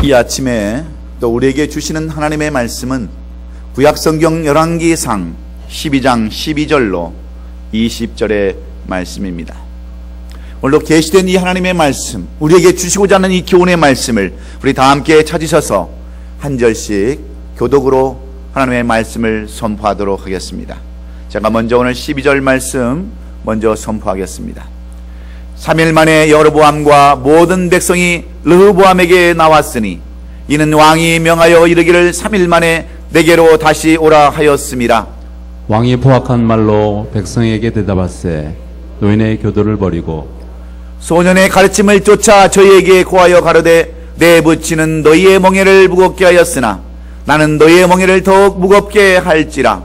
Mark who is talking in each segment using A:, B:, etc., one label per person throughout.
A: 이 아침에 또 우리에게 주시는 하나님의 말씀은 구약성경 열왕기상 12장 12절로 20절의 말씀입니다. 오늘도 계시된 이 하나님의 말씀, 우리에게 주시고자 하는 이 교훈의 말씀을 우리 다 함께 찾으셔서 한 절씩 교독으로 하나님의 말씀을 선포하도록 하겠습니다. 제가 먼저 오늘 12절 말씀 먼저 선포하겠습니다. 3일 만에 여로보암과 모든 백성이 르호보암에게 나왔으니 이는 왕이 명하여 이르기를 3일 만에 내게로 다시 오라 하였음이라.
B: 왕이 포악한 말로 백성에게 대답하세 노인의 교도를 버리고
A: 소년의 가르침을 쫓아 저희에게 고하여 가로되 내 부친은 너희의 멍에를 무겁게 하였으나 나는 너희의 멍에를 더욱 무겁게 할지라.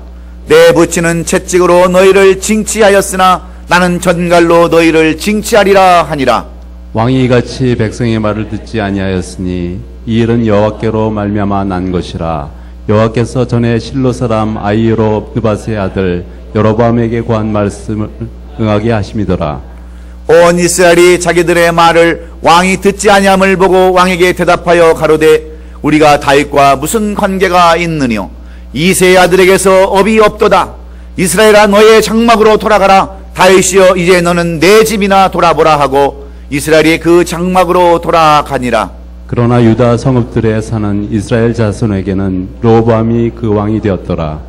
A: 내 부친은 채찍으로 너희를 징치하였으나 나는 전갈로 너희를 징치하리라 하니라.
B: 왕이 이같이 백성의 말을 듣지 아니하였으니 이 일은 여호와께로 말미암아 난 것이라. 여호와께서 전에 실로 사람 아히로 느밧의 아들 여로보암에게 고한 말씀을 응하게 하심이더라.
A: 온 이스라엘이 자기들의 말을 왕이 듣지 아니함을 보고 왕에게 대답하여 가로되 우리가 다윗과 무슨 관계가 있느뇨? 이새의 아들에게서 업이 없도다. 이스라엘아 너의 장막으로 돌아가라. 다윗이여 이제 너는 내 집이나 돌아보라 하고 이스라엘이 그 장막으로 돌아가니라.
B: 그러나 유다 성읍들에 사는 이스라엘 자손에게는 르호보암이 그 왕이 되었더라.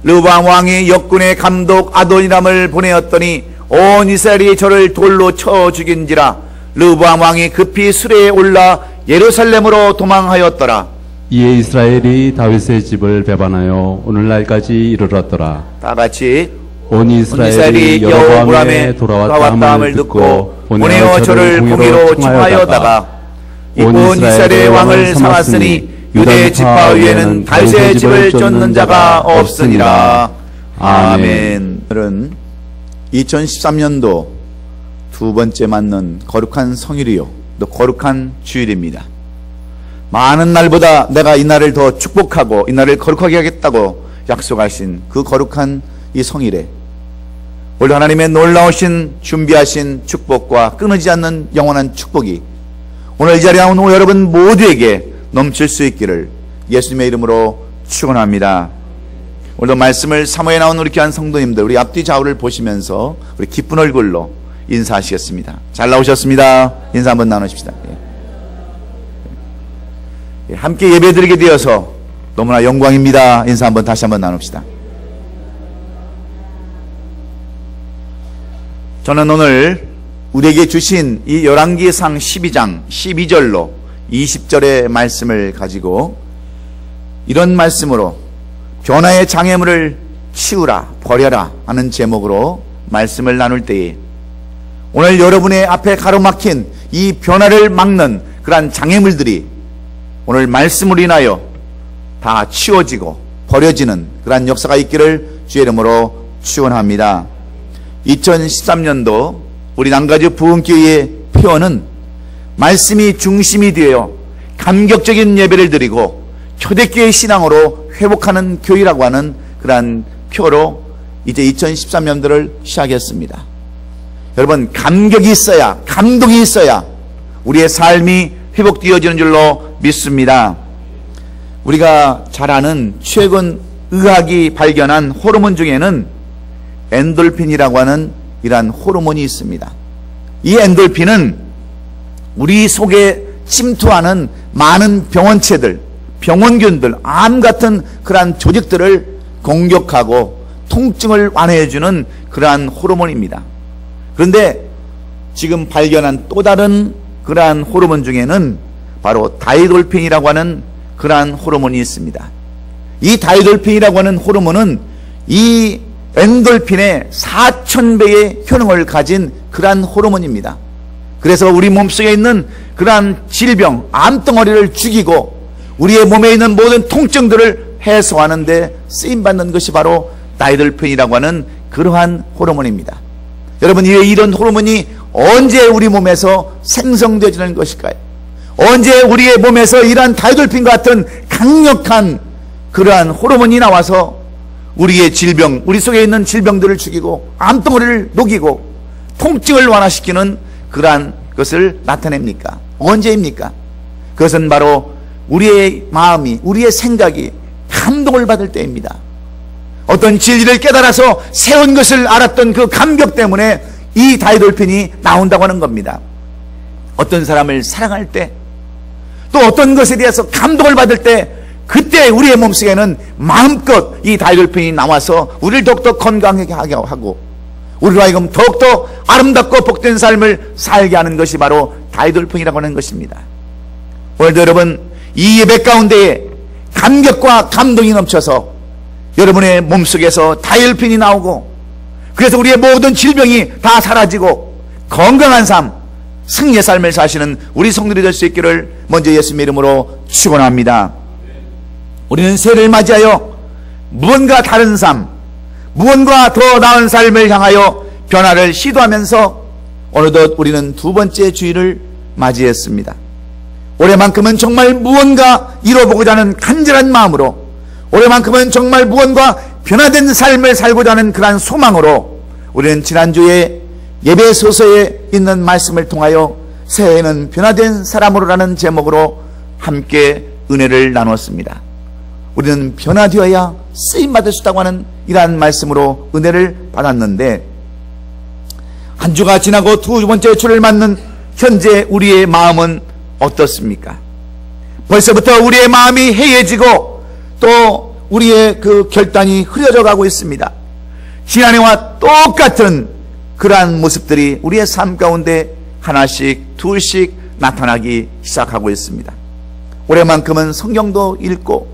A: 르호보암 왕이 역군의 감독 아도니람을 보내었더니 온 이스라엘이 저를 돌로 쳐 죽인지라. 르호보암 왕이 급히 수레에 올라 예루살렘으로 도망하였더라.
B: 이에 이스라엘이 다윗의 집을 배반하여 오늘날까지 이르렀더라.
A: 다 같이
B: 온 이스라엘이 여로보암에 돌아왔다함을 듣고 보내어 저를 공의로 청하여다가 온 이스라엘의 왕을 삼았으니 유대 지파 위에는 다윗의 집을 쫓는 자가 없으니라. 아멘.
A: 오늘은 2013년도 두 번째 맞는 거룩한 성일이요 또 거룩한 주일입니다. 많은 날보다 내가 이 날을 더 축복하고 이 날을 거룩하게 하겠다고 약속하신 그 거룩한 이 성일에 오늘 하나님의 놀라우신 준비하신 축복과 끊어지지 않는 영원한 축복이 오늘 이 자리에 나온 여러분 모두에게 넘칠 수 있기를 예수님의 이름으로 축원합니다. 오늘도 말씀을 사모에 나온 우리 귀한 성도님들, 우리 앞뒤 좌우를 보시면서 우리 기쁜 얼굴로 인사하시겠습니다. 잘 나오셨습니다. 인사 한번 나누십시다. 함께 예배드리게 되어서 너무나 영광입니다. 인사 한번 다시 한번 나눕시다. 저는 오늘 우리에게 주신 이 열왕기상 12장 12절로 20절의 말씀을 가지고 이런 말씀으로 변화의 장애물을 치우라 버려라 하는 제목으로 말씀을 나눌 때에 오늘 여러분의 앞에 가로막힌 이 변화를 막는 그러한 장애물들이 오늘 말씀으로 인하여 다 치워지고 버려지는 그러한 역사가 있기를 주의 이름으로 축원합니다. 2013년도 우리 남가주 부흥교회의 표어는 말씀이 중심이 되어 감격적인 예배를 드리고 초대교회 신앙으로 회복하는 교회라고 하는 그러한 표로 이제 2013년도를 시작했습니다. 여러분, 감격이 있어야, 감동이 있어야 우리의 삶이 회복되어지는 줄로 믿습니다. 우리가 잘 아는 최근 의학이 발견한 호르몬 중에는 엔돌핀이라고 하는 이러한 호르몬이 있습니다. 이 엔돌핀은 우리 속에 침투하는 많은 병원체들, 병원균들, 암 같은 그러한 조직들을 공격하고 통증을 완화해주는 그러한 호르몬입니다. 그런데 지금 발견한 또 다른 그러한 호르몬 중에는 바로 다이돌핀이라고 하는 그러한 호르몬이 있습니다. 이 다이돌핀이라고 하는 호르몬은 이 엔돌핀의 4000배의 효능을 가진 그러한 호르몬입니다. 그래서 우리 몸속에 있는 그러한 질병, 암덩어리를 죽이고 우리의 몸에 있는 모든 통증들을 해소하는 데 쓰임받는 것이 바로 다이돌핀이라고 하는 그러한 호르몬입니다. 여러분, 이런 호르몬이 언제 우리 몸에서 생성되어지는 것일까요? 언제 우리의 몸에서 이러한 다이돌핀 같은 강력한 그러한 호르몬이 나와서 우리의 질병, 우리 속에 있는 질병들을 죽이고 암덩어리를 녹이고 통증을 완화시키는 그러한 것을 나타냅니까? 언제입니까? 그것은 바로 우리의 마음이, 우리의 생각이 감동을 받을 때입니다. 어떤 진리를 깨달아서 세운 것을 알았던 그 감격 때문에 이 다이돌핀이 나온다고 하는 겁니다. 어떤 사람을 사랑할 때, 또 어떤 것에 대해서 감동을 받을 때, 그때 우리의 몸속에는 마음껏 이 다이돌핀이 나와서 우리를 더욱더 건강하게 하고 우리로 하여금 더욱더 아름답고 복된 삶을 살게 하는 것이 바로 다이돌핀이라고 하는 것입니다. 오늘도 여러분, 이 예배 가운데에 감격과 감동이 넘쳐서 여러분의 몸속에서 다이돌핀이 나오고, 그래서 우리의 모든 질병이 다 사라지고 건강한 삶, 승리의 삶을 사시는 우리 성도들이 될 수 있기를 먼저 예수님의 이름으로 축원합니다. 우리는 새해를 맞이하여 무언가 다른 삶, 무언가 더 나은 삶을 향하여 변화를 시도하면서 어느덧 우리는 두 번째 주일을 맞이했습니다. 올해만큼은 정말 무언가 이뤄보고자 하는 간절한 마음으로, 올해만큼은 정말 무언가 변화된 삶을 살고자 하는 그러한 소망으로 우리는 지난주에 예배 소서에 있는 말씀을 통하여 새해에는 변화된 사람으로라는 제목으로 함께 은혜를 나눴습니다. 우리는 변화되어야 쓰임받을 수 있다고 하는 이러한 말씀으로 은혜를 받았는데, 한 주가 지나고 두 번째 주를 맞는 현재 우리의 마음은 어떻습니까? 벌써부터 우리의 마음이 해이해지고 또 우리의 그 결단이 흐려져 가고 있습니다. 지난해와 똑같은 그러한 모습들이 우리의 삶 가운데 하나씩 둘씩 나타나기 시작하고 있습니다. 올해만큼은 성경도 읽고,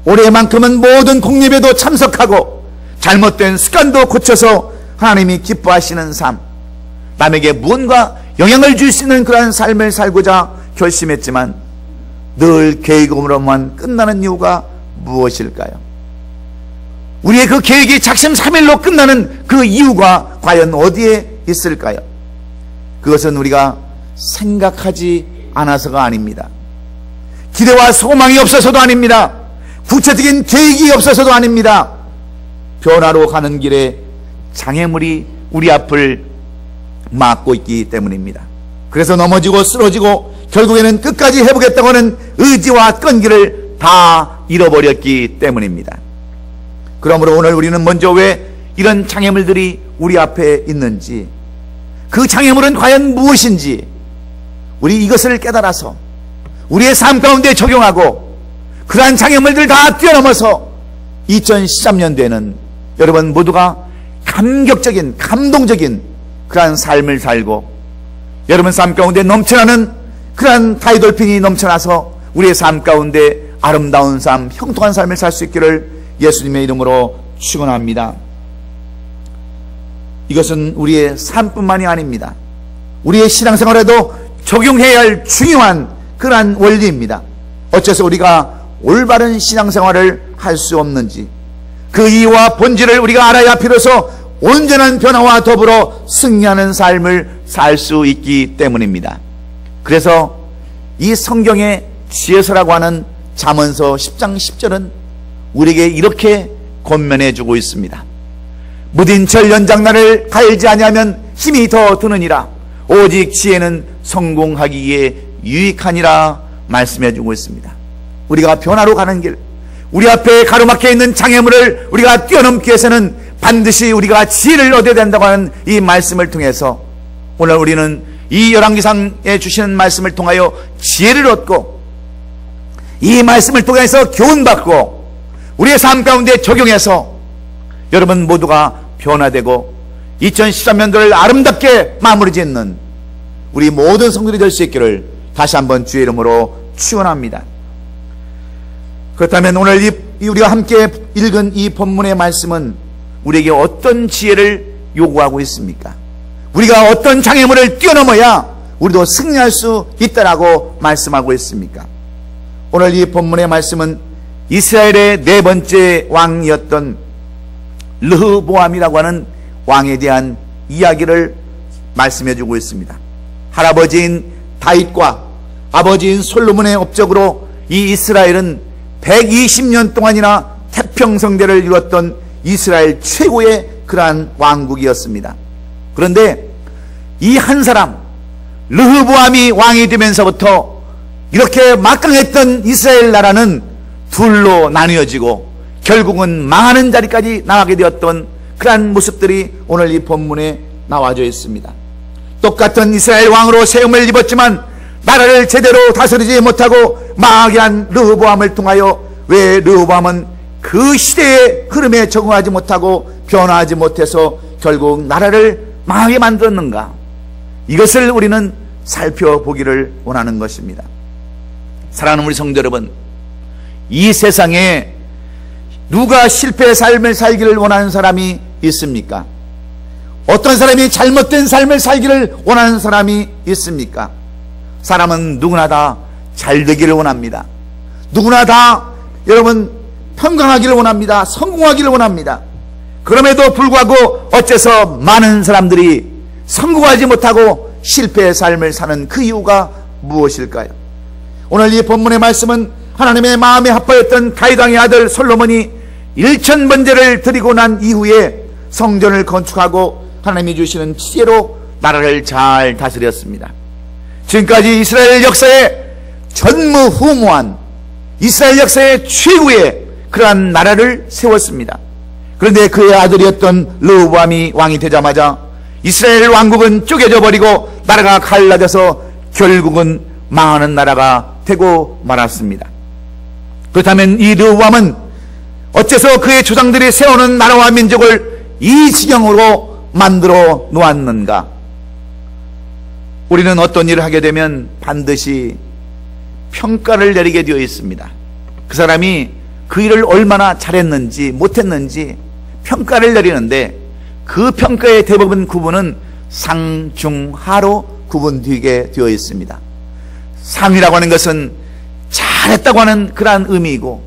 A: 올해만큼은 모든 공예배도 참석하고, 잘못된 습관도 고쳐서 하나님이 기뻐하시는 삶, 남에게 무언가 영향을 줄 수 있는 그러한 삶을 살고자 결심했지만 늘 계획으로만 끝나는 이유가 무엇일까요? 우리의 그 계획이 작심삼일로 끝나는 그 이유가 과연 어디에 있을까요? 그것은 우리가 생각하지 않아서가 아닙니다. 기대와 소망이 없어서도 아닙니다. 구체적인 계획이 없어서도 아닙니다. 변화로 가는 길에 장애물이 우리 앞을 막고 있기 때문입니다. 그래서 넘어지고 쓰러지고 결국에는 끝까지 해보겠다고 하는 의지와 끈기를 다 잃어버렸기 때문입니다. 그러므로 오늘 우리는 먼저 왜 이런 장애물들이 우리 앞에 있는지, 그 장애물은 과연 무엇인지 우리 이것을 깨달아서 우리의 삶 가운데 적용하고, 그러한 장애물들 다 뛰어넘어서 2013년도에는 여러분 모두가 감격적인, 감동적인 그러한 삶을 살고, 여러분 삶 가운데 넘쳐나는 그러한 다이돌핀이 넘쳐나서 우리의 삶 가운데 아름다운 삶, 형통한 삶을 살 수 있기를 예수님의 이름으로 축원합니다. 이것은 우리의 삶뿐만이 아닙니다. 우리의 신앙생활에도 적용해야 할 중요한 그러한 원리입니다. 어째서 우리가 올바른 신앙생활을 할 수 없는지, 그 이유와 본질을 우리가 알아야 비로소 온전한 변화와 더불어 승리하는 삶을 살 수 있기 때문입니다. 그래서 이 성경의 지혜서라고 하는 잠언서 10장 10절은 우리에게 이렇게 권면해 주고 있습니다. 무딘 철 연장나를 갈지 아니하면 힘이 더 드느니라. 오직 지혜는 성공하기에 유익하니라 말씀해 주고 있습니다. 우리가 변화로 가는 길, 우리 앞에 가로막혀 있는 장애물을 우리가 뛰어넘기 위해서는 반드시 우리가 지혜를 얻어야 된다고 하는 이 말씀을 통해서 오늘 우리는 이 열왕기상에 주시는 말씀을 통하여 지혜를 얻고, 이 말씀을 통해서 교훈받고 우리의 삶 가운데 적용해서 여러분 모두가 변화되고 2013년도를 아름답게 마무리 짓는 우리 모든 성도들이 될 수 있기를 다시 한번 주의 이름으로 축원합니다. 그렇다면 오늘 우리가 함께 읽은 이 본문의 말씀은 우리에게 어떤 지혜를 요구하고 있습니까? 우리가 어떤 장애물을 뛰어넘어야 우리도 승리할 수 있다라고 말씀하고 있습니까? 오늘 이 본문의 말씀은 이스라엘의 네 번째 왕이었던 르흐보암이라고 하는 왕에 대한 이야기를 말씀해 주고 있습니다. 할아버지인 다윗과 아버지인 솔로몬의 업적으로 이 이스라엘은 120년 동안이나 태평성대를 이뤘던 이스라엘 최고의 그러한 왕국이었습니다. 그런데 이 한 사람 르흐보암이 왕이 되면서부터 이렇게 막강했던 이스라엘 나라는 둘로 나뉘어지고 결국은 망하는 자리까지 나가게 되었던 그러한 모습들이 오늘 이 본문에 나와져 있습니다. 똑같은 이스라엘 왕으로 세움을 입었지만 나라를 제대로 다스리지 못하고 망하게 한 르호보암을 통하여 왜 르호보암은 그 시대의 흐름에 적응하지 못하고 변화하지 못해서 결국 나라를 망하게 만들었는가? 이것을 우리는 살펴보기를 원하는 것입니다. 사랑하는 우리 성도 여러분, 이 세상에 누가 실패의 삶을 살기를 원하는 사람이 있습니까? 어떤 사람이 잘못된 삶을 살기를 원하는 사람이 있습니까? 사람은 누구나 다 잘 되기를 원합니다. 누구나 다 여러분 평강하기를 원합니다. 성공하기를 원합니다. 그럼에도 불구하고 어째서 많은 사람들이 성공하지 못하고 실패의 삶을 사는 그 이유가 무엇일까요? 오늘 이 본문의 말씀은 하나님의 마음에 합하였던 다윗 왕의 아들 솔로몬이 1000번제를 드리고 난 이후에 성전을 건축하고 하나님이 주시는 지혜로 나라를 잘 다스렸습니다. 지금까지 이스라엘 역사에 전무후무한 이스라엘 역사의 최고의 그러한 나라를 세웠습니다. 그런데 그의 아들이었던 르호보암이 왕이 되자마자 이스라엘 왕국은 쪼개져 버리고 나라가 갈라져서 결국은 망하는 나라가 되고 말았습니다. 그렇다면 이 르호보암은 어째서 그의 조상들이 세우는 나라와 민족을 이 지경으로 만들어 놓았는가? 우리는 어떤 일을 하게 되면 반드시 평가를 내리게 되어 있습니다. 그 사람이 그 일을 얼마나 잘했는지 못했는지 평가를 내리는데 그 평가의 대부분 구분은 상, 중, 하로 구분되게 되어 있습니다. 상이라고 하는 것은 잘했다고 하는 그러한 의미이고,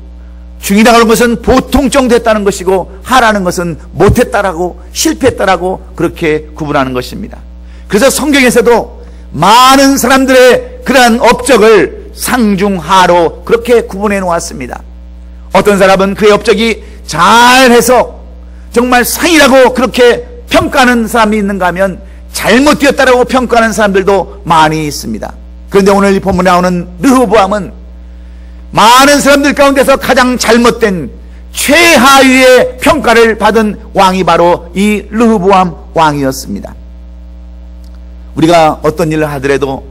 A: 중이라고 하는 것은 보통 정도 했다는 것이고, 하라는 것은 못했다라고 실패했다라고 그렇게 구분하는 것입니다. 그래서 성경에서도 많은 사람들의 그러한 업적을 상중하로 그렇게 구분해 놓았습니다. 어떤 사람은 그의 업적이 잘해서 정말 상이라고 그렇게 평가하는 사람이 있는가 하면 잘못되었다라고 평가하는 사람들도 많이 있습니다. 그런데 오늘 이 본문에 나오는 르호보암은 많은 사람들 가운데서 가장 잘못된 최하위의 평가를 받은 왕이 바로 이 르호보암 왕이었습니다. 우리가 어떤 일을 하더라도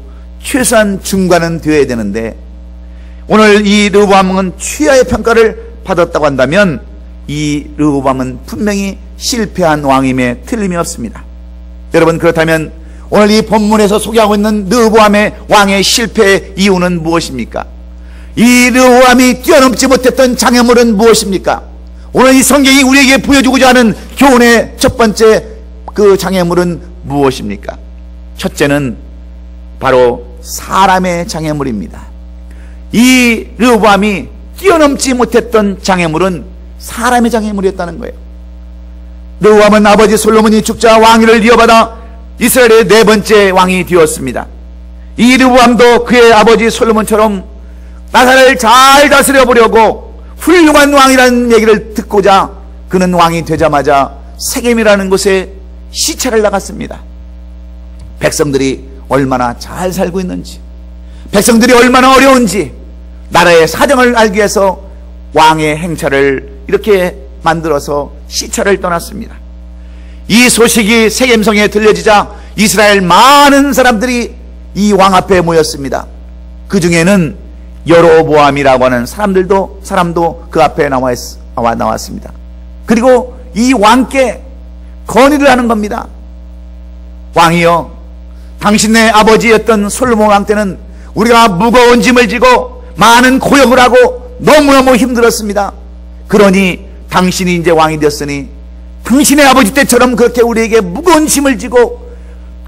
A: 최소한 중간은 되어야 되는데 오늘 이 르호보암은 최하의 평가를 받았다고 한다면 이 르호보암은 분명히 실패한 왕임에 틀림이 없습니다. 여러분, 그렇다면 오늘 이 본문에서 소개하고 있는 르호보암의 왕의 실패의 이유는 무엇입니까? 이 르호보암이 뛰어넘지 못했던 장애물은 무엇입니까? 오늘 이 성경이 우리에게 보여주고자 하는 교훈의 첫 번째 그 장애물은 무엇입니까? 첫째는 바로 사람의 장애물입니다. 이 르호보암이 뛰어넘지 못했던 장애물은 사람의 장애물이었다는 거예요. 르호보암은 아버지 솔로몬이 죽자 왕위를 이어받아 이스라엘의 4번째 왕이 되었습니다. 이 르호보암도 그의 아버지 솔로몬처럼 나라를 잘 다스려 보려고 훌륭한 왕이라는 얘기를 듣고자 그는 왕이 되자마자 세겜이라는 곳에 시찰을 나갔습니다. 백성들이 얼마나 잘 살고 있는지, 백성들이 얼마나 어려운지 나라의 사정을 알기 위해서 왕의 행차를 이렇게 만들어서 시찰을 떠났습니다. 이 소식이 세겜성에 들려지자 이스라엘 많은 사람들이 이 왕 앞에 모였습니다. 그 중에는 여로보암이라고 하는 사람도 그 앞에 나왔습니다. 그리고 이 왕께 건의를 하는 겁니다. 왕이여, 당신의 아버지였던 솔로몬 왕 때는 우리가 무거운 짐을 지고 많은 고역을 하고 너무너무 힘들었습니다. 그러니 당신이 이제 왕이 되었으니 당신의 아버지 때처럼 그렇게 우리에게 무거운 짐을 지고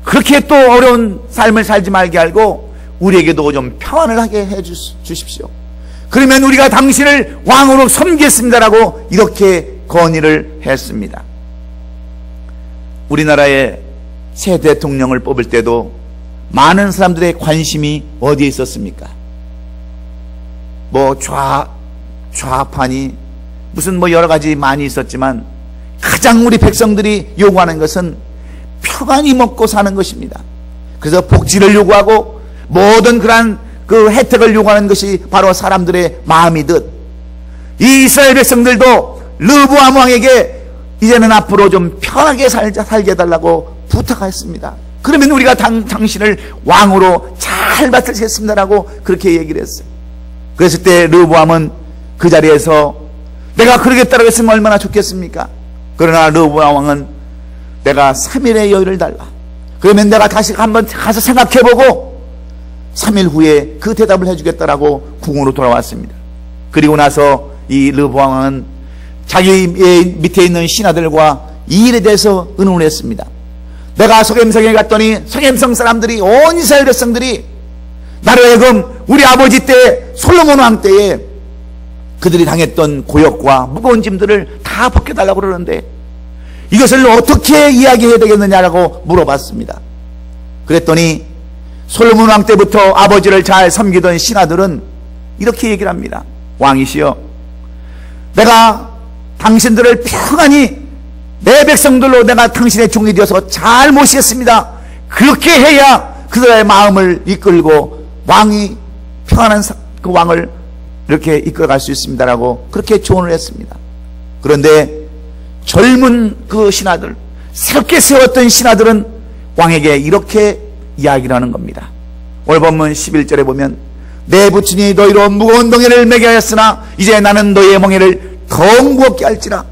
A: 그렇게 또 어려운 삶을 살지 말게 알고 우리에게도 좀 평안을 하게 해 주십시오. 그러면 우리가 당신을 왕으로 섬기겠습니다라고 이렇게 건의를 했습니다. 우리나라의 새 대통령을 뽑을 때도 많은 사람들의 관심이 어디에 있었습니까? 뭐 좌판이 무슨 뭐 여러 가지 많이 있었지만 가장 우리 백성들이 요구하는 것은 평안히 먹고 사는 것입니다. 그래서 복지를 요구하고 모든 그러한 그 혜택을 요구하는 것이 바로 사람들의 마음이듯, 이 이스라엘 백성들도 르브암 왕에게 이제는 앞으로 좀 편하게 살게 해달라고 부탁했습니다. 그러면 우리가 당신을 왕으로 잘 받들겠습니다라고 그렇게 얘기를 했어요. 그랬을 때 르브암은 그 자리에서 내가 그러겠다고 했으면 얼마나 좋겠습니까? 그러나 르브암 왕은 내가 3일의 여유를 달라. 그러면 내가 다시 한번 가서 생각해보고 3일 후에 그 대답을 해주겠다라고 궁으로 돌아왔습니다. 그리고 나서 이 르브암 왕은 자기 밑에 있는 신하들과 이 일에 대해서 의논을 했습니다. 내가 소겜성에 갔더니 소겜성 사람들이, 온 이스라엘 백성들이 나로 하여금 우리 아버지 때 솔로몬 왕 때에 그들이 당했던 고역과 무거운 짐들을 다 벗겨달라고 그러는데 이것을 어떻게 이야기해야 되겠느냐라고 물어봤습니다. 그랬더니 솔로몬 왕 때부터 아버지를 잘 섬기던 신하들은 이렇게 얘기를 합니다. 왕이시여, 내가 당신들을 평안히 내 백성들로 내가 당신의 종이 되어서 잘 모시겠습니다. 그렇게 해야 그들의 마음을 이끌고 왕이 평안한 그 왕을 이렇게 이끌어갈 수 있습니다라고 그렇게 조언을 했습니다. 그런데 젊은 그 신하들, 새롭게 세웠던 신하들은 왕에게 이렇게 이야기를 하는 겁니다. 오늘 본문 11절에 보면 내 부친이 너희로 무거운 멍에를 매게 하였으나 이제 나는 너희의 멍에를 더욱 무겁게 할지라.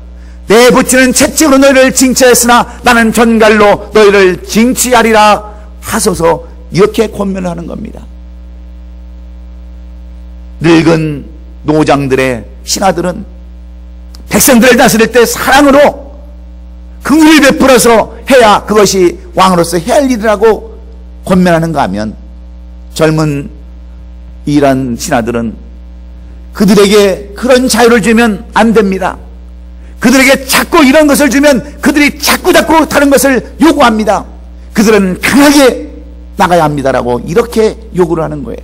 A: 내 부친은 채찍으로 너희를 징치하였으나 나는 전갈로 너희를 징치하리라 하소서. 이렇게 권면을 하는 겁니다. 늙은 노장들의 신하들은 백성들을 다스릴 때 사랑으로 긍휼을 베풀어서 해야 그것이 왕으로서 해야 할 일이라고 권면하는가 하면, 젊은 이란 신하들은 그들에게 그런 자유를 주면 안 됩니다. 그들에게 자꾸 이런 것을 주면 그들이 자꾸 다른 것을 요구합니다. 그들은 강하게 나가야 합니다라고 이렇게 요구를 하는 거예요.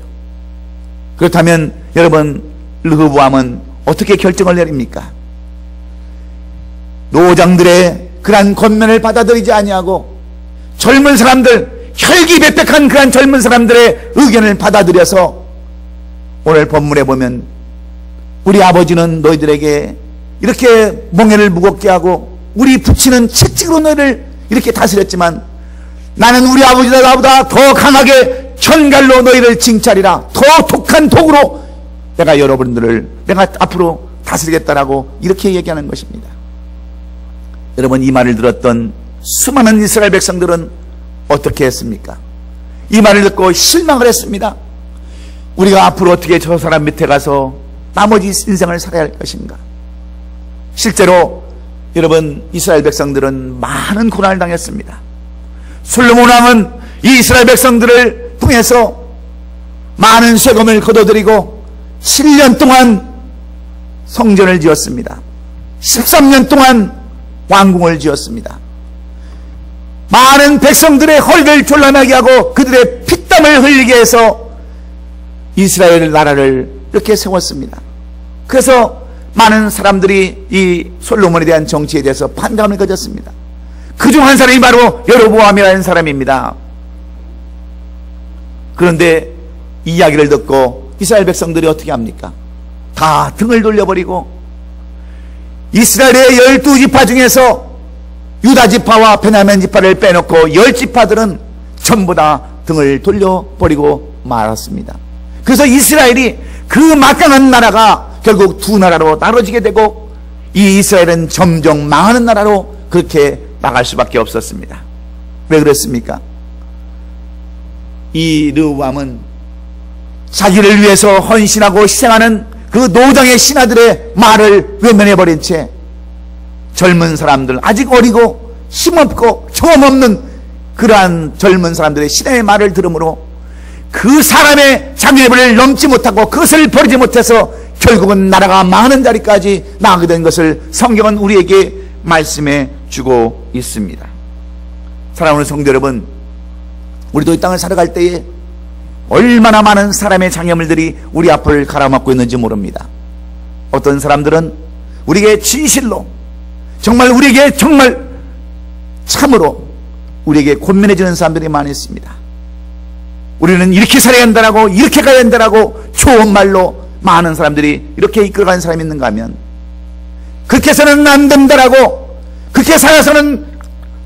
A: 그렇다면 여러분, 르브암은 어떻게 결정을 내립니까? 노장들의 그러한 권면을 받아들이지 아니하고 젊은 사람들, 혈기백백한 그러한 젊은 사람들의 의견을 받아들여서 오늘 본문에 보면 우리 아버지는 너희들에게 이렇게 멍에를 무겁게 하고 우리 부친은 채찍으로 너희를 이렇게 다스렸지만 나는 우리 아버지가 나보다 더 강하게 전갈로 너희를 징찰이라, 더 독한 독으로 내가 여러분들을 내가 앞으로 다스리겠다라고 이렇게 얘기하는 것입니다. 여러분, 이 말을 들었던 수많은 이스라엘 백성들은 어떻게 했습니까? 이 말을 듣고 실망을 했습니다. 우리가 앞으로 어떻게 저 사람 밑에 가서 나머지 인생을 살아야 할 것인가? 실제로 여러분, 이스라엘 백성들은 많은 고난을 당했습니다. 솔로몬 왕은 이 이스라엘 백성들을 통해서 많은 세금을 거둬들이고 7년 동안 성전을 지었습니다. 13년 동안 왕궁을 지었습니다. 많은 백성들의 허리를 졸라매게 하고 그들의 피땀을 흘리게 해서 이스라엘 나라를 이렇게 세웠습니다. 그래서 많은 사람들이 이 솔로몬에 대한 정치에 대해서 반감을 가졌습니다. 그중 한 사람이 바로 여로보암이라는 사람입니다. 그런데 이 이야기를 듣고 이스라엘 백성들이 어떻게 합니까? 다 등을 돌려버리고 이스라엘의 12지파 중에서 유다지파와 베냐민 지파를 빼놓고 10지파들은 전부 다 등을 돌려버리고 말았습니다. 그래서 이스라엘이 그 막강한 나라가 결국 두 나라로 나눠지게 되고 이 이스라엘은 점점 망하는 나라로 그렇게 나갈 수밖에 없었습니다. 왜 그랬습니까? 이 르브암은 자기를 위해서 헌신하고 희생하는 그 노장의 신하들의 말을 외면해버린 채 젊은 사람들, 아직 어리고 힘없고 경험 없는 그러한 젊은 사람들의 신의 말을 들으므로 그 사람의 장애물을 넘지 못하고 그것을 버리지 못해서 결국은 나라가 망하는 자리까지 나가게 된 것을 성경은 우리에게 말씀해 주고 있습니다. 사랑하는 성도 여러분, 우리도 이 땅을 살아갈 때에 얼마나 많은 사람의 장애물들이 우리 앞을 가로막고 있는지 모릅니다. 어떤 사람들은 우리에게 진실로 정말 우리에게 참으로 우리에게 권면해 주는 사람들이 많이 있습니다. 우리는 이렇게 살아야 한다라고, 이렇게 가야 한다라고 좋은 말로 많은 사람들이 이렇게 이끌어가는 사람이 있는가 하면, 그렇게 해서는 안 된다라고, 그렇게 살아서는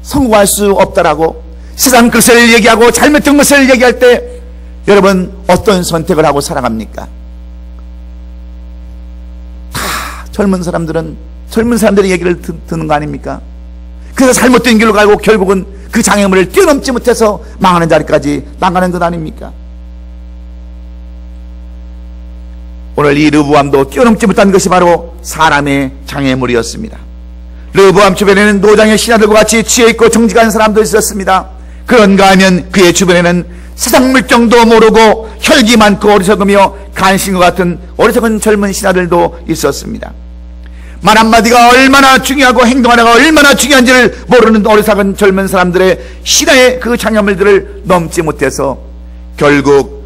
A: 성공할 수 없다라고 세상 것을 얘기하고 잘못된 것을 얘기할 때 여러분 어떤 선택을 하고 살아갑니까? 다 젊은 사람들의 얘기를 듣는 거 아닙니까? 그래서 잘못된 길로 가고 결국은 그 장애물을 뛰어넘지 못해서 망하는 자리까지 나가는 것 아닙니까? 오늘 이 르브암도 뛰어넘지 못한 것이 바로 사람의 장애물이었습니다. 르브암 주변에는 노장의 신하들과 같이 지혜있고 정직한 사람도 있었습니다. 그런가 하면 그의 주변에는 세상 물정도 모르고 혈기 많고 어리석으며 간신과 같은 어리석은 젊은 신하들도 있었습니다. 말 한마디가 얼마나 중요하고 행동 하나가 얼마나 중요한지를 모르는 어리석은 젊은 사람들의 신하의 그 장애물들을 넘지 못해서 결국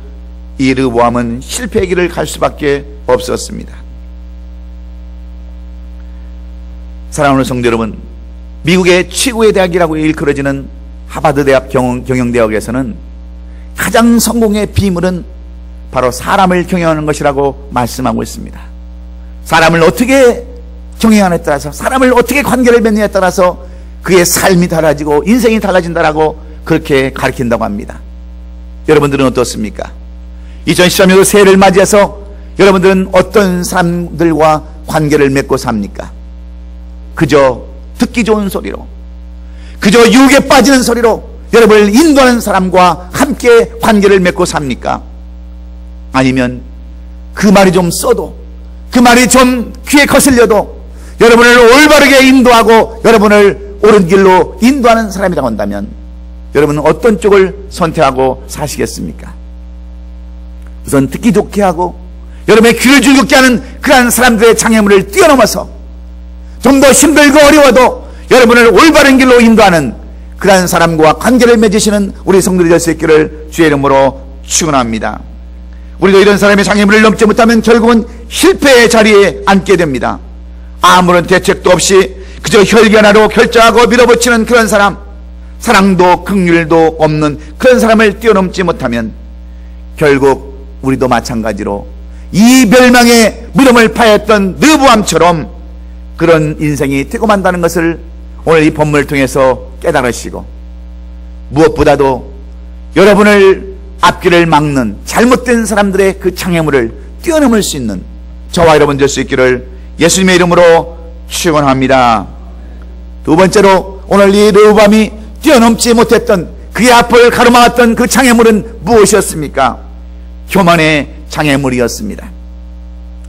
A: 이 르브암은 실패의 길을 갈 수밖에 없었습니다. 사랑하는 성도 여러분, 미국의 최고의 대학이라고 일컬어지는 하버드 대학 경영대학에서는 가장 성공의 비밀은 바로 사람을 경영하는 것이라고 말씀하고 있습니다. 사람을 어떻게 경영하느냐에 따라서, 사람을 어떻게 관계를 맺느냐에 따라서 그의 삶이 달라지고 인생이 달라진다라고 그렇게 가르친다고 합니다. 여러분들은 어떻습니까? 2013년도 새해를 맞이해서 여러분들은 어떤 사람들과 관계를 맺고 삽니까? 그저 듣기 좋은 소리로, 그저 유혹에 빠지는 소리로 여러분을 인도하는 사람과 함께 관계를 맺고 삽니까? 아니면 그 말이 좀 써도, 그 말이 좀 귀에 거슬려도 여러분을 올바르게 인도하고 여러분을 옳은 길로 인도하는 사람이라고 한다면 여러분은 어떤 쪽을 선택하고 사시겠습니까? 우선 듣기 좋게 하고 여러분의 귀를 즐겁게 하는 그러한 사람들의 장애물을 뛰어넘어서 좀 더 힘들고 어려워도 여러분을 올바른 길로 인도하는 그러한 사람과 관계를 맺으시는 우리 성도들이 될 수 있기를 주의 이름으로 축원합니다. 우리도 이런 사람의 장애물을 넘지 못하면 결국은 실패의 자리에 앉게 됩니다. 아무런 대책도 없이 그저 혈기 하나로 결정하고 밀어붙이는 그런 사람, 사랑도 긍휼도 없는 그런 사람을 뛰어넘지 못하면 결국 우리도 마찬가지로 이 멸망의 무덤을 파였던 르브암처럼 그런 인생이 되고 만다는 것을 오늘 이 본문을 통해서 깨달으시고, 무엇보다도 여러분을 앞길을 막는 잘못된 사람들의 그 장애물을 뛰어넘을 수 있는 저와 여러분 될 수 있기를 예수님의 이름으로 축원합니다. 두 번째로 오늘 이 르브암이 뛰어넘지 못했던 그의 앞을 가로막았던 그 장애물은 무엇이었습니까? 교만의 장애물이었습니다.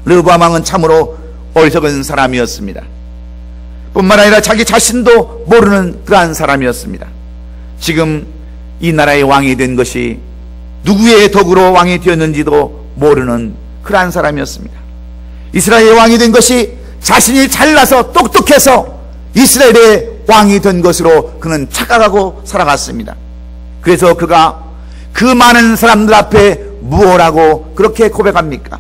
A: 르브암 왕은 참으로 어리석은 사람이었습니다. 뿐만 아니라 자기 자신도 모르는 그러한 사람이었습니다. 지금 이 나라의 왕이 된 것이 누구의 덕으로 왕이 되었는지도 모르는 그러한 사람이었습니다. 이스라엘의 왕이 된 것이 자신이 잘나서 똑똑해서 이스라엘의 왕이 된 것으로 그는 착각하고 살아갔습니다. 그래서 그가 그 많은 사람들 앞에 무엇라고 그렇게 고백합니까?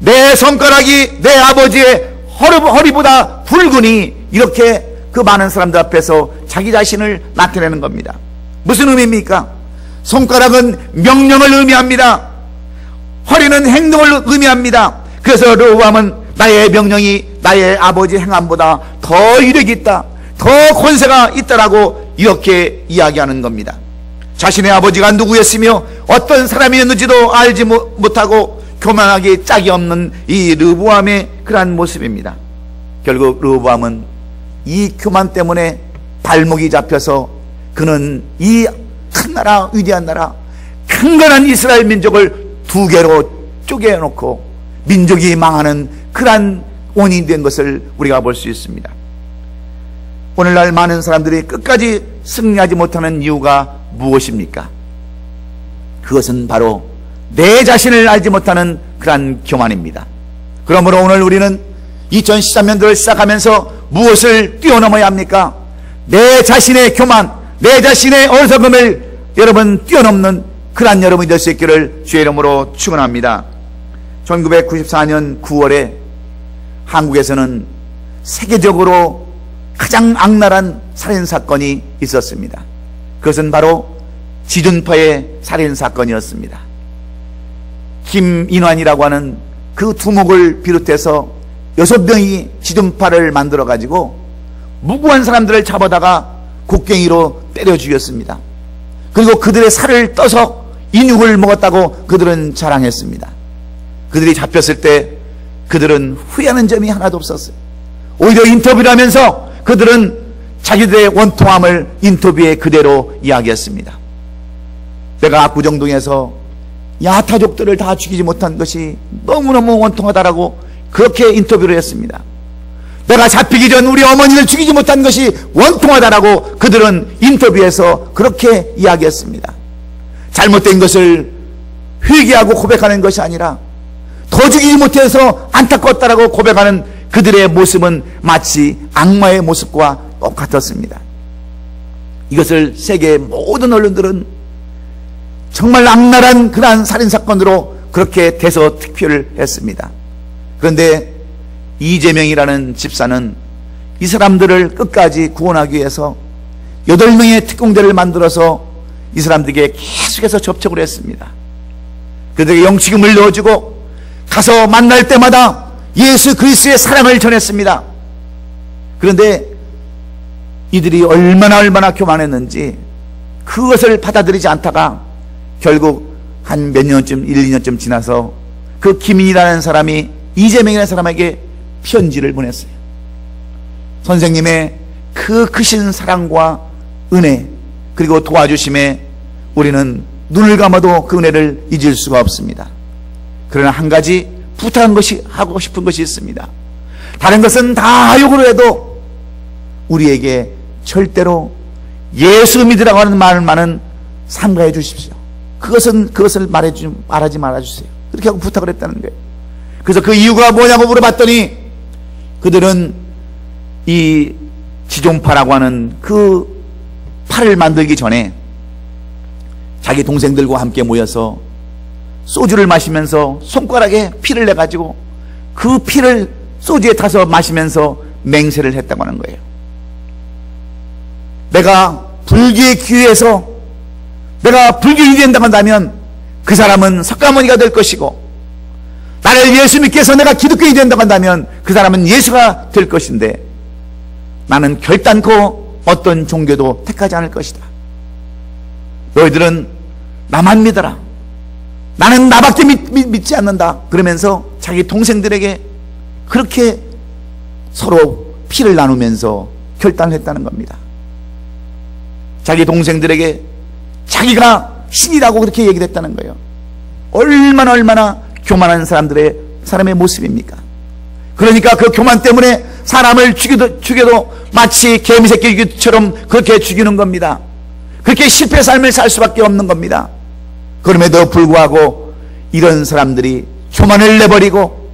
A: 내 손가락이 내 아버지의 허리보다 굵으니, 이렇게 그 많은 사람들 앞에서 자기 자신을 나타내는 겁니다. 무슨 의미입니까? 손가락은 명령을 의미합니다. 허리는 행동을 의미합니다. 그래서 르브암은 나의 명령이 나의 아버지 행함보다 더 이력이 있다, 더 권세가 있다라고 이렇게 이야기하는 겁니다. 자신의 아버지가 누구였으며 어떤 사람이었는지도 알지 못하고 교만하기 짝이 없는 이 르브암의 그러한 모습입니다. 결국 르브암은 이 교만 때문에 발목이 잡혀서 그는 이 큰 나라, 위대한 나라, 강건한 이스라엘 민족을 두 개로 쪼개놓고 민족이 망하는 그러한 원인이 된 것을 우리가 볼 수 있습니다. 오늘날 많은 사람들이 끝까지 승리하지 못하는 이유가 무엇입니까? 그것은 바로 내 자신을 알지 못하는 그러한 교만입니다. 그러므로 오늘 우리는 2013년도를 시작하면서 무엇을 뛰어넘어야 합니까? 내 자신의 교만, 내 자신의 어리석음을 여러분 뛰어넘는 그러한 여러분이 될 수 있기를 주의 이름으로 축원합니다. 1994년 9월에 한국에서는 세계적으로 가장 악랄한 살인사건이 있었습니다. 그것은 바로 지존파의 살인사건이었습니다. 김인환이라고 하는 그 두목을 비롯해서 6명이 지존파를 만들어가지고 무고한 사람들을 잡아다가 곡괭이로 때려 죽였습니다. 그리고 그들의 살을 떠서 인육을 먹었다고 그들은 자랑했습니다. 그들이 잡혔을 때 그들은 후회하는 점이 하나도 없었어요. 오히려 인터뷰를 하면서 그들은 자기들의 원통함을 인터뷰에 그대로 이야기했습니다. 내가 압구정동에서 야타족들을 다 죽이지 못한 것이 너무너무 원통하다라고 그렇게 인터뷰를 했습니다. 내가 잡히기 전 우리 어머니를 죽이지 못한 것이 원통하다라고 그들은 인터뷰에서 그렇게 이야기했습니다. 잘못된 것을 회개하고 고백하는 것이 아니라 더 죽이지 못해서 안타까웠다라고 고백하는 그들의 모습은 마치 악마의 모습과 똑같았습니다. 이것을 세계의 모든 언론들은 정말 악랄한 그러한 살인사건으로 그렇게 대서특필을 했습니다. 그런데 이재명이라는 집사는 이 사람들을 끝까지 구원하기 위해서 8명의 특공대를 만들어서 이 사람들에게 계속해서 접촉을 했습니다. 그들에게 영치금을 넣어주고 가서 만날 때마다 예수 그리스도의 사랑을 전했습니다. 그런데 이들이 얼마나 교만했는지 그것을 받아들이지 않다가 결국 한 몇 년쯤 1, 2년쯤 지나서 그 김인이라는 사람이 이재명이라는 사람에게 편지를 보냈어요. 선생님의 그 크신 사랑과 은혜 그리고 도와주심에 우리는 눈을 감아도 그 은혜를 잊을 수가 없습니다. 그러나 한 가지 하고 싶은 것이 있습니다. 다른 것은 다 하욕으로 해도 우리에게 절대로 예수 믿으라고 하는 말만은 삼가해 주십시오. 그것을 말하지 말아주세요. 그렇게 하고 부탁을 했다는 거예요. 그래서 그 이유가 뭐냐고 물어봤더니 그들은 이 지존파라고 하는 그 팔을 만들기 전에 자기 동생들과 함께 모여서 소주를 마시면서 손가락에 피를 내가지고 그 피를 소주에 타서 마시면서 맹세를 했다고 하는 거예요. 내가 불교의 기회에서 내가 불교인이 된다고 한다면 그 사람은 석가모니가 될 것이고, 나를 예수 믿게 해서 내가 기독교인이 된다고 한다면 그 사람은 예수가 될 것인데, 나는 결단코 어떤 종교도 택하지 않을 것이다. 너희들은 나만 믿어라. 나는 나밖에 믿지 않는다. 그러면서 자기 동생들에게 그렇게 서로 피를 나누면서 결단을 했다는 겁니다. 자기 동생들에게 자기가 신이라고 그렇게 얘기를 했다는 거예요. 얼마나 교만한 사람의 모습입니까? 그러니까 그 교만 때문에 사람을 죽여도 마치 개미새끼처럼 그렇게 죽이는 겁니다. 그렇게 실패 삶을 살 수밖에 없는 겁니다. 그럼에도 불구하고 이런 사람들이 교만을 내버리고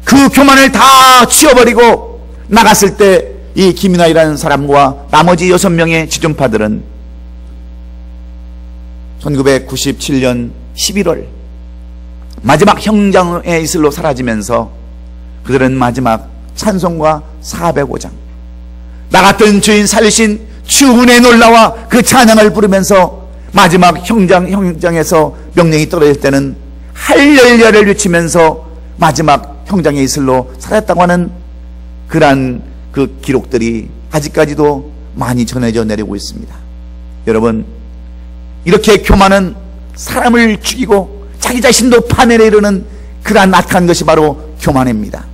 A: 그 교만을 다 치워버리고 나갔을 때 이 김인환이라는 사람과 나머지 6명의 지존파들은 1997년 11월 마지막 형장의 이슬로 사라지면서 그들은 마지막 찬송가 405장 나 같은 주인 살리신 주 은혜의 놀라와 그 찬양을 부르면서 마지막 형장에서 명령이 떨어질 때는 할렐루야를 외치면서 마지막 형장의 이슬로 살았다고 하는 그러한 그 기록들이 아직까지도 많이 전해져 내리고 있습니다. 여러분, 이렇게 교만은 사람을 죽이고 자기 자신도 파멸에 이르는 그러한 악한 것이 바로 교만입니다.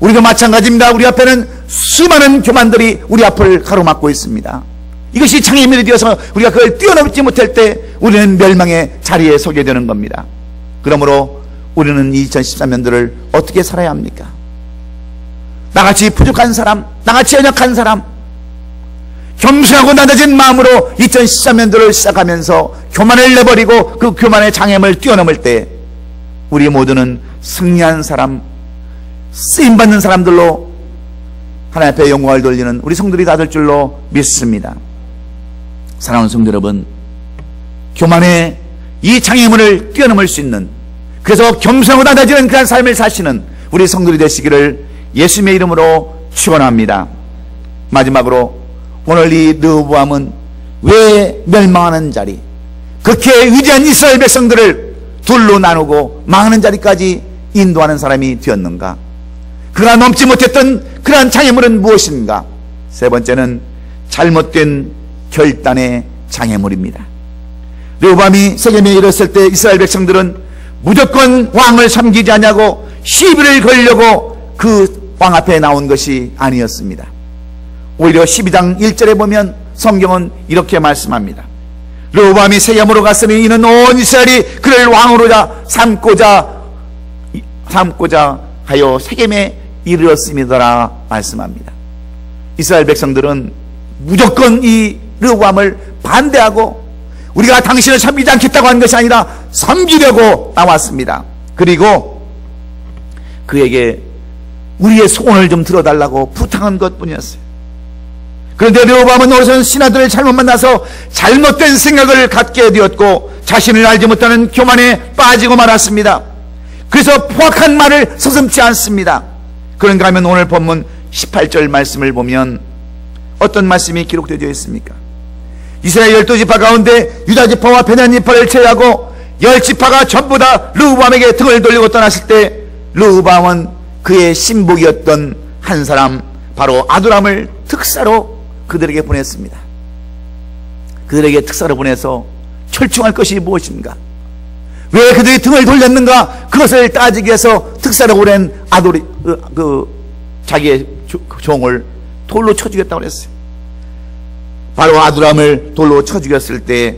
A: 우리도 마찬가지입니다. 우리 앞에는 수많은 교만들이 우리 앞을 가로막고 있습니다. 이것이 장애물이 되어서 우리가 그걸 뛰어넘지 못할 때 우리는 멸망의 자리에 서게 되는 겁니다. 그러므로 우리는 2013년도를 어떻게 살아야 합니까? 나같이 부족한 사람, 나같이 연약한 사람, 겸손하고 낮아진 마음으로 2013년도를 시작하면서 교만을 내버리고 그 교만의 장애물을 뛰어넘을 때 우리 모두는 승리한 사람, 쓰임받는 사람들로 하나님 앞에 영광을 돌리는 우리 성들이 다 될 줄로 믿습니다. 사랑하는 성도 여러분, 교만의 이 장애물을 뛰어넘을 수 있는, 그래서 겸손하고 낮아지는 그런 삶을 사시는 우리 성들이 되시기를 예수님의 이름으로 축원합니다. 마지막으로 오늘 이 르호보암은 왜 멸망하는 자리, 그렇게 위대한 이스라엘 백성들을 둘로 나누고 망하는 자리까지 인도하는 사람이 되었는가? 그가 넘지 못했던 그러한 장애물은 무엇인가? 세 번째는 잘못된 결단의 장애물입니다. 르호보암이 세겜에 이르렀을 때 이스라엘 백성들은 무조건 왕을 섬기지 않냐고 시비를 걸려고 그 왕 앞에 나온 것이 아니었습니다. 오히려 12장 1절에 보면 성경은 이렇게 말씀합니다. 르호보암이 세겜으로 갔으니 이는 온 이스라엘이 그를 왕으로 삼고자 하여 세겜에 이르렀음이더라 말씀합니다. 이스라엘 백성들은 무조건 이 르호보암을 반대하고 우리가 당신을 섬기지 않겠다고 한 것이 아니라 섬기려고 나왔습니다. 그리고 그에게 우리의 소원을 좀 들어달라고 부탁한 것뿐이었어요. 그런데 르호보암은 오래전 신하들을 잘못 만나서 잘못된 생각을 갖게 되었고 자신을 알지 못하는 교만에 빠지고 말았습니다. 그래서 포악한 말을 서슴지 않습니다. 그런가 하면 오늘 본문 18절 말씀을 보면 어떤 말씀이 기록되어 있습니까? 이스라엘 12지파 가운데 유다지파와 베냐민지파를 제외하고 10지파가 전부 다 르호보암에게 등을 돌리고 떠났을 때 르호보암은 그의 신복이었던 한 사람 바로 아두람을 특사로 그들에게 보냈습니다. 그들에게 특사로 보내서 철중할 것이 무엇인가? 왜 그들이 등을 돌렸는가? 그것을 따지기 위해서 특사로 보낸 아돌이 자기의 종을 돌로 쳐 죽였다고 그랬어요. 바로 아두람을 돌로 쳐 죽였을 때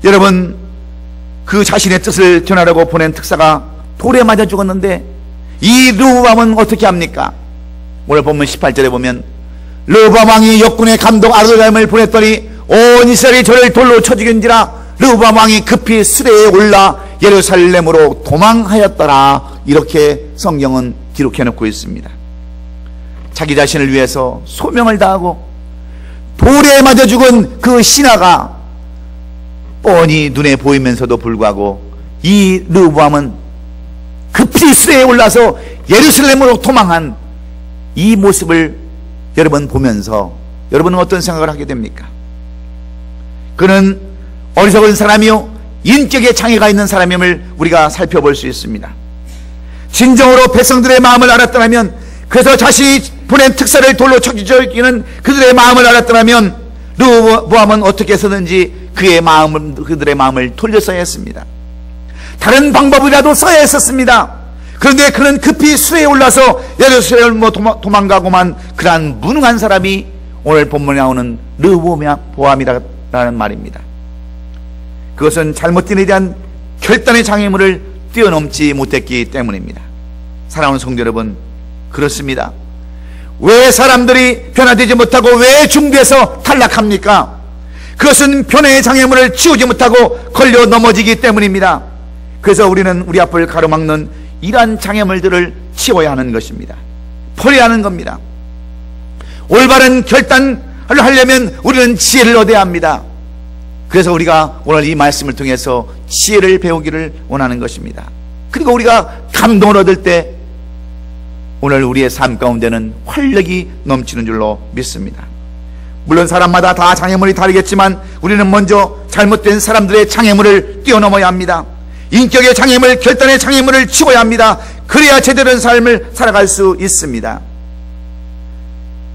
A: 여러분 그 자신의 뜻을 전하려고 보낸 특사가 돌에 맞아 죽었는데 이 르호보암은 어떻게 합니까? 오늘 본문 18절에 보면 르호보암 왕이 역군의 감독 아두람을 보냈더니 온 이스라엘이 저를 돌로 쳐 죽인지라 르호보암 왕이 급히 수레에 올라 예루살렘으로 도망하였더라. 이렇게 성경은 기록해 놓고 있습니다. 자기 자신을 위해서 소명을 다하고 돌에 맞아 죽은 그 신하가 뻔히 눈에 보이면서도 불구하고 이 르호보암은 급히 수레에 올라서 예루살렘으로 도망한 이 모습을 여러분 보면서 여러분은 어떤 생각을 하게 됩니까? 그는 어리석은 사람이요 인격에 장애가 있는 사람임을 우리가 살펴볼 수 있습니다. 진정으로 백성들의 마음을 알았더라면, 그래서 자신이 보낸 특사를 돌로 쳐 죽이는 그들의 마음을 알았더라면 르호보암은 어떻게 해서든지 그들의 마음을 돌렸어야 했습니다. 다른 방법이라도 써야 했었습니다. 그런데 그는 급히 수레에 올라서 예루살렘으로 도망가고만 그러한 무능한 사람이 오늘 본문에 나오는 르호보암이라는 말입니다. 그것은 잘못된 일에 대한 결단의 장애물을 뛰어넘지 못했기 때문입니다. 사랑하는 성도 여러분, 그렇습니다. 왜 사람들이 변화되지 못하고 왜 중대에서 탈락합니까? 그것은 변화의 장애물을 치우지 못하고 걸려 넘어지기 때문입니다. 그래서 우리는 우리 앞을 가로막는 이러한 장애물들을 치워야 하는 것입니다. 버려야 하는 겁니다. 올바른 결단을 하려면 우리는 지혜를 얻어야 합니다. 그래서 우리가 오늘 이 말씀을 통해서 지혜를 배우기를 원하는 것입니다. 그리고 우리가 감동을 얻을 때 오늘 우리의 삶 가운데는 활력이 넘치는 줄로 믿습니다. 물론 사람마다 다 장애물이 다르겠지만 우리는 먼저 잘못된 사람들의 장애물을 뛰어넘어야 합니다. 인격의 장애물, 결단의 장애물을 치워야 합니다. 그래야 제대로 된 삶을 살아갈 수 있습니다.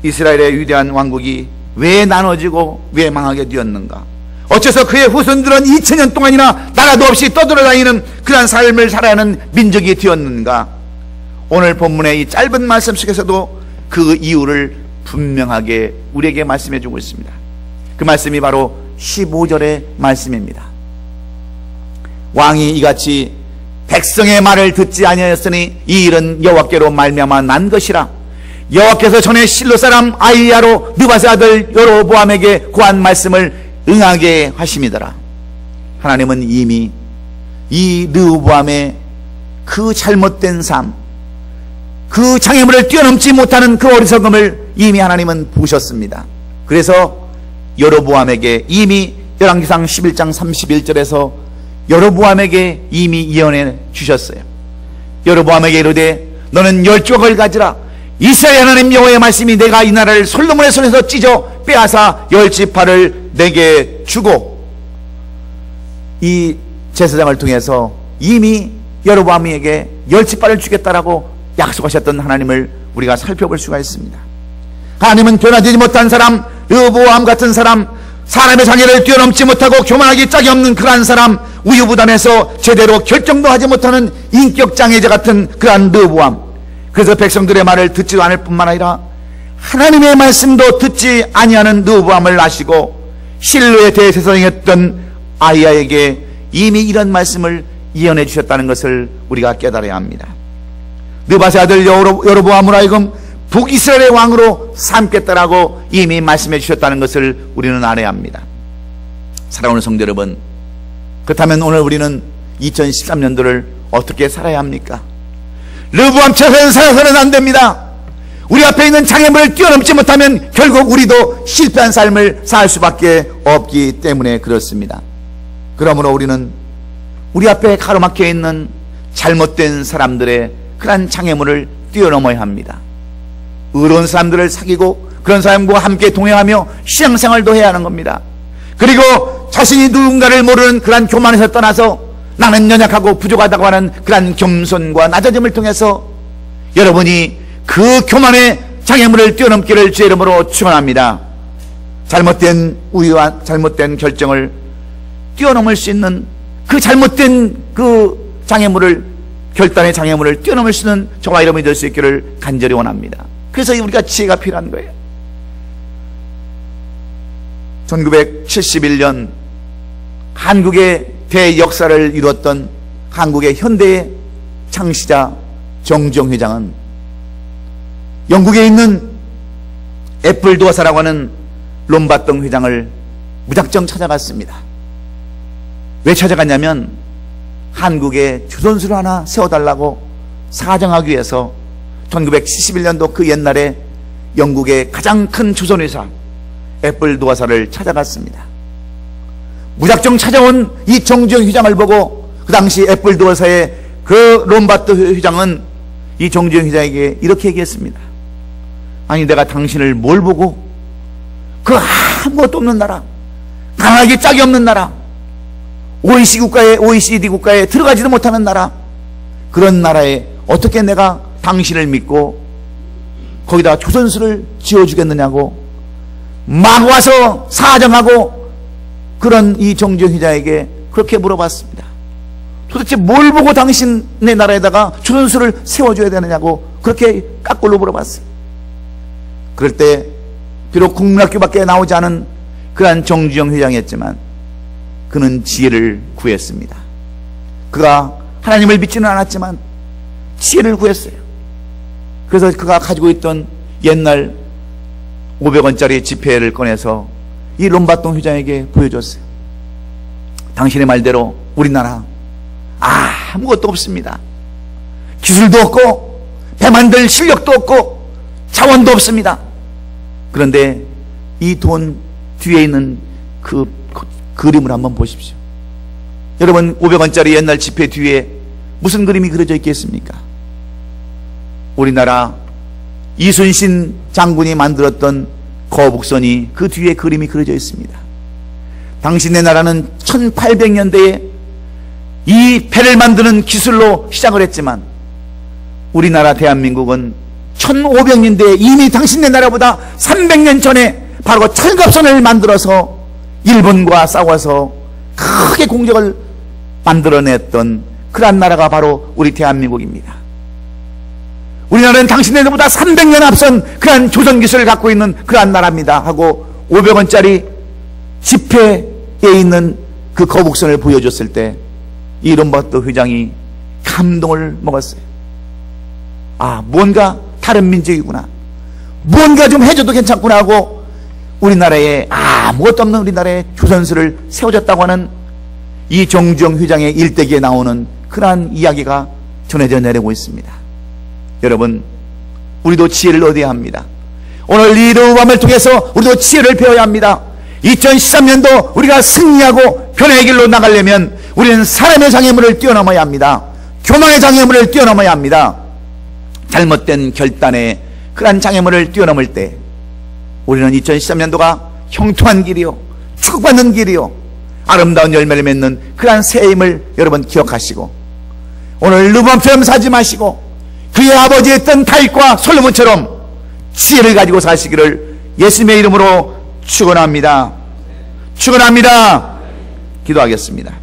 A: 이스라엘의 위대한 왕국이 왜 나눠지고 왜 망하게 되었는가? 어째서 그의 후손들은 2000년 동안이나 나라도 없이 떠돌아다니는 그런 삶을 살아야 하는 민족이 되었는가? 오늘 본문의 이 짧은 말씀 속에서도 그 이유를 분명하게 우리에게 말씀해 주고 있습니다. 그 말씀이 바로 15절의 말씀입니다. 왕이 이같이 백성의 말을 듣지 아니하였으니 이 일은 여호와께로 말미암아 난 것이라. 여호와께서 전에 실로 사람 아히야로 느밧의 아들 여로보암에게 고한 말씀을 응하게 하심이더라. 하나님은 이미 이 르호보암의 그 잘못된 삶, 그 장애물을 뛰어넘지 못하는 그 어리석음을 이미 하나님은 보셨습니다. 그래서 여로보암에게 이미 열왕기상 11장 31절에서 여로보암에게 이미 예언해 주셨어요. 여로보암에게 이르되 너는 10족을 가지라. 이스라엘 하나님 여호와의 말씀이 내가 이 나라를 솔로몬의 손에서 찢어 빼앗아 10지파를 내게 주고 이 제사장을 통해서 이미 여로보암에게 열지파를 주겠다라고 약속하셨던 하나님을 우리가 살펴볼 수가 있습니다. 하나님은 변화되지 못한 사람, 르호보암 같은 사람, 사람의 장애를 뛰어넘지 못하고 교만하기 짝이 없는 그러한 사람, 우유부단해서 제대로 결정도 하지 못하는 인격장애자 같은 그러한 르호보암, 그래서 백성들의 말을 듣지도 않을 뿐만 아니라 하나님의 말씀도 듣지 아니하는 르호보암을 아시고 실로의 대제사장이었던 아히야에게 이미 이런 말씀을 예언해 주셨다는 것을 우리가 깨달아야 합니다. 느밧의 아들 여로보암으로 하여금 북이스라엘의 왕으로 삼겠다라고 이미 말씀해 주셨다는 것을 우리는 알아야 합니다. 사랑하는 성도 여러분, 그렇다면 오늘 우리는 2013년도를 어떻게 살아야 합니까? 르호보암처럼 살아서는 안 됩니다. 우리 앞에 있는 장애물을 뛰어넘지 못하면 결국 우리도 실패한 삶을 살 수밖에 없기 때문에 그렇습니다. 그러므로 우리는 우리 앞에 가로막혀 있는 잘못된 사람들의 그러한 장애물을 뛰어넘어야 합니다. 의로운 사람들을 사귀고 그런 사람과 함께 동행하며 신앙생활도 해야 하는 겁니다. 그리고 자신이 누군가를 모르는 그러한 교만에서 떠나서 나는 연약하고 부족하다고 하는 그러한 겸손과 낮아짐을 통해서 여러분이 그 교만의 장애물을 뛰어넘기를 주의 이름으로 축원합니다. 잘못된 우위와 잘못된 결정을 뛰어넘을 수 있는 그 잘못된 그 장애물을, 결단의 장애물을 뛰어넘을 수 있는 저와 여러분이 될 수 있기를 간절히 원합니다. 그래서 우리가 지혜가 필요한 거예요. 1971년 한국의 대역사를 이루었던 한국의 현대의 창시자 정주영 회장은 영국에 있는 애플 도화사라고 하는 롬바동 회장을 무작정 찾아갔습니다. 왜 찾아갔냐면 한국에 주선수를 하나 세워달라고 사정하기 위해서 1971년도 그 옛날에 영국의 가장 큰 조선회사 애플 도화사를 찾아갔습니다. 무작정 찾아온 이 정주영 회장을 보고 그 당시 애플 도화사의 그 롬바트 회장은 이 정주영 회장에게 이렇게 얘기했습니다. 아니, 내가 당신을 뭘 보고 그 아무것도 없는 나라, 강하기 짝이 없는 나라, OECD 국가에 들어가지도 못하는 나라, 그런 나라에 어떻게 내가 당신을 믿고 거기다 조선수를 지어주겠느냐고 막 와서 사정하고 그런 이 정주영 회장에게 그렇게 물어봤습니다. 도대체 뭘 보고 당신의 나라에다가 조선수를 세워줘야 되느냐고 그렇게 깎골로 물어봤어요. 그럴 때 비록 국민학교밖에 나오지 않은 그러한 정주영 회장이었지만 그는 지혜를 구했습니다. 그가 하나님을 믿지는 않았지만 지혜를 구했어요. 그래서 그가 가지고 있던 옛날 500원짜리 지폐를 꺼내서 이 롬바동 회장에게 보여줬어요. 당신의 말대로 우리나라 아무것도 없습니다. 기술도 없고 배 만들 실력도 없고 자원도 없습니다. 그런데 이 돈 뒤에 있는 그 그림을 한번 보십시오. 여러분, 500원짜리 옛날 지폐 뒤에 무슨 그림이 그려져 있겠습니까? 우리나라 이순신 장군이 만들었던 거북선이 그 뒤에 그림이 그려져 있습니다. 당신의 나라는 1800년대에 이 배를 만드는 기술로 시작을 했지만 우리나라 대한민국은 1500년대에 이미 당신네 나라보다 300년 전에 바로 철갑선을 만들어서 일본과 싸워서 크게 공격을 만들어냈던 그러한 나라가 바로 우리 대한민국입니다. 우리나라는 당신네들보다 300년 앞선 그러한 조선기술을 갖고 있는 그러한 나라입니다 하고 500원짜리 지폐에 있는 그 거북선을 보여줬을 때 이 롬바트 회장이 감동을 먹었어요. 뭔가 다른 민족이구나, 뭔가 좀 해줘도 괜찮구나 하고 우리나라에 아무것도 없는 우리나라에 조선수를 세워줬다고 하는 이 정주영 회장의 일대기에 나오는 그러한 이야기가 전해져 내려오고 있습니다. 여러분, 우리도 지혜를 얻어야 합니다. 오늘 이 르호보암을 통해서 우리도 지혜를 배워야 합니다. 2013년도 우리가 승리하고 변화의 길로 나가려면 우리는 사람의 장애물을 뛰어넘어야 합니다. 교만의 장애물을 뛰어넘어야 합니다. 잘못된 결단에 그러한 장애물을 뛰어넘을 때 우리는 2013년도가 형통한 길이요 축복받는 길이요, 아름다운 열매를 맺는 그러한 새임을 여러분 기억하시고, 오늘 르브암처럼 살지 마시고 그의 아버지였던 다윗과 솔로몬처럼 지혜를 가지고 사시기를 예수님의 이름으로 축원합니다. 축원합니다. 기도하겠습니다.